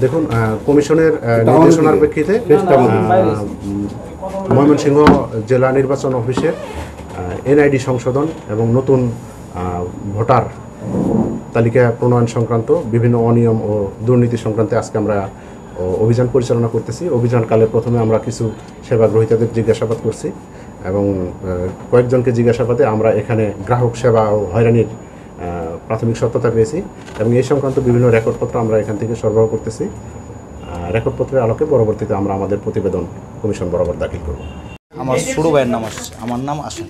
দেখুন, কমিশনের নির্দেশনার প্রেক্ষিতে ময়মনসিংহ জেলা নির্বাচন অফিসের এনআইডি সংশোধন এবং নতুন ভোটার তালিকা প্রণয়ন সংক্রান্ত বিভিন্ন অনিয়ম ও দুর্নীতি সংক্রান্তে আজকে আমরা অভিযান পরিচালনা করতেছি। অভিযানকালে প্রথমে আমরা কিছু সেবা গ্রহীতাদের জিজ্ঞাসাবাদ করছি এবং কয়েকজনকে জিজ্ঞাসাবাদে আমরা এখানে গ্রাহক সেবা ও হয়রানির প্রাথমিক সত্যতা পেয়েছি এবং এই সংক্রান্ত বিভিন্ন রেকর্ডপত্র আমরা এখান থেকে সরবরাহ করতেছি। রেকর্ডপত্রের আলোকে পরবর্তীতে আমরা আমাদের প্রতিবেদন কমিশন বরাবর দাখিল করব। আমার ছোটো ভাইয়ের নাম আসছে, আমার নাম আসেন,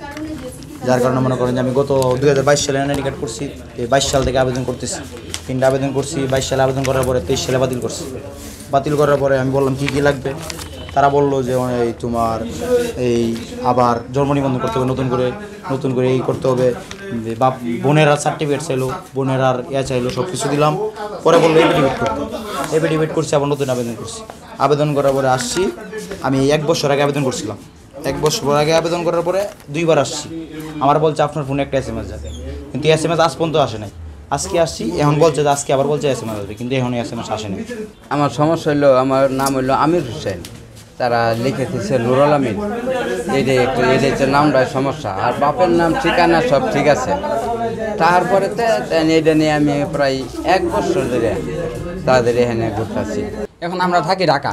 যার কারণে মনে করেন যে আমি গত 2022 সালে এনআইডি কার্ড করছি। এই 22 সাল থেকে আবেদন করতেছি, 3টা আবেদন করছি। 22 সালে আবেদন করার পরে 23 সালে বাতিল করছি। বাতিল করার পরে আমি বললাম কী কী লাগবে, তারা বললো যে এই তোমার এই আবার জন্ম নিবন্ধন করতে হবে, নতুন করে এই করতে হবে, বা বোনের আর সার্টিফিকেট চাইলো, বোনের আর চাইলো, সব কিছু দিলাম। পরে বললো এফিডেভিট করতে, এফিডেভিট করছি, আবার নতুন আবেদন করছি। আবেদন করার পরে আসছি, আমি 1 বছর আগে আবেদন করছিলাম। 1 বছর আগে আবেদন করার পরে 2বার আসছি। আমার বলছে আপনার ফোনে একটা SMS যাবে, কিন্তু SMS আজ পর্যন্ত আসে নাই। আজকে আসছি, এখন বলছে যে আজকে আবার বলছে SMS আসবে, কিন্তু এখন SMS আসেনি। আমার সমস্যা হলো, আমার নাম হলো আমির হোসেন, তারা লিখে দিচ্ছে নুরুল আমিন। এটাই হচ্ছে নামটা সমস্যা, আর বাপের নাম ঠিকানা সব ঠিক আছে। তারপরে এটা নিয়ে আমি প্রায় 1 বছর ধরে তাদের এখানে ঘুরতেছি। এখন আমরা থাকি ঢাকা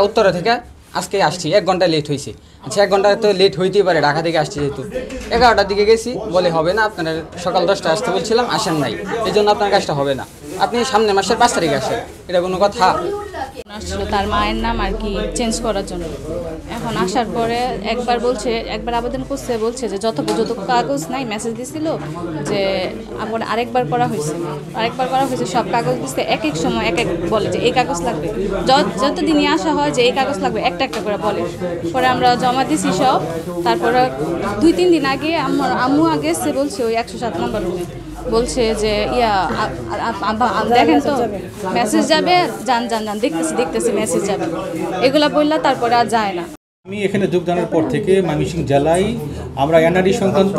উত্তরে থেকে আজকে আসছি, 1 ঘন্টা লেট হয়েছে। আচ্ছা, 1 ঘন্টা তো লেট হইতেই পারে, ঢাকা থেকে আসছি যেহেতু। 11টার দিকে গেছি, বলে হবে না, আপনার সকাল 10টায় আসতে বলছিলাম, আসেন নাই, এই জন্য আপনার কাজটা হবে না, আপনি সামনের মাসের 5 তারিখে আসেন। এটা কোনো কথা? আসছিল তার মায়ের নাম আর কি চেঞ্জ করার জন্য। এখন আসার পরে একবার আবেদন করছে, বলছে যে যত কাগজ নাই, মেসেজ দিছিল যে আবার আরেকবার করা হয়েছে, সব কাগজ দিচ্ছে। এক সময় এক বলে যে এই কাগজ লাগবে, যতদিনই আসা হয় যে এই কাগজ লাগবে, একটা করে বলে। পরে আমরা জমা দিছি সব। তারপরে 2-3 দিন আগে আম্মু আগে এসে বলছে ওই 107 নম্বর রুমে, বলছে যে দেখেন তো মেসেজ যাবে, যান দেখতেছি মেসেজ যাবে, এগুলা বললা, তারপরে আর যায় না। আমি এখানে যোগদানের পর থেকে ময়মনসিংহ জেলায় আমরা এনআরডি সংক্রান্ত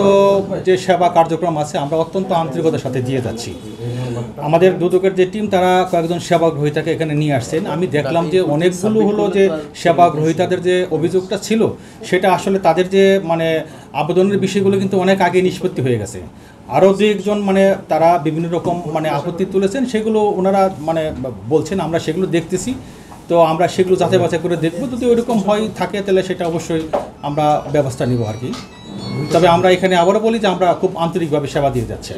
যে সেবা কার্যক্রম আছে আমরা অত্যন্ত আন্তরিকতার সাথে দিয়ে যাচ্ছি। আমাদের দুদকের যে টিম, তারা কয়েকজন সেবা গ্রহীতাকে এখানে নিয়ে আসছেন। আমি দেখলাম যে অনেকগুলো হলো যে সেবা গ্রহীতাদের যে অভিযোগটা ছিল, সেটা আসলে তাদের যে আবেদনের বিষয়গুলো কিন্তু অনেক আগে নিষ্পত্তি হয়ে গেছে। আরও 2-1জন তারা বিভিন্ন রকম আপত্তি তুলেছেন, সেগুলো ওনারা বলছেন, আমরা সেগুলো দেখতেছি। তো আমরা সেগুলো যাচাই বাছাই করে দেখব, যদি ওইরকম থাকে তাহলে সেটা অবশ্যই আমরা ব্যবস্থা নিব আর কি। তবে আমরা এখানে আবারও বলি যে আমরা খুব আন্তরিকভাবে সেবা দিয়ে যাচ্ছি।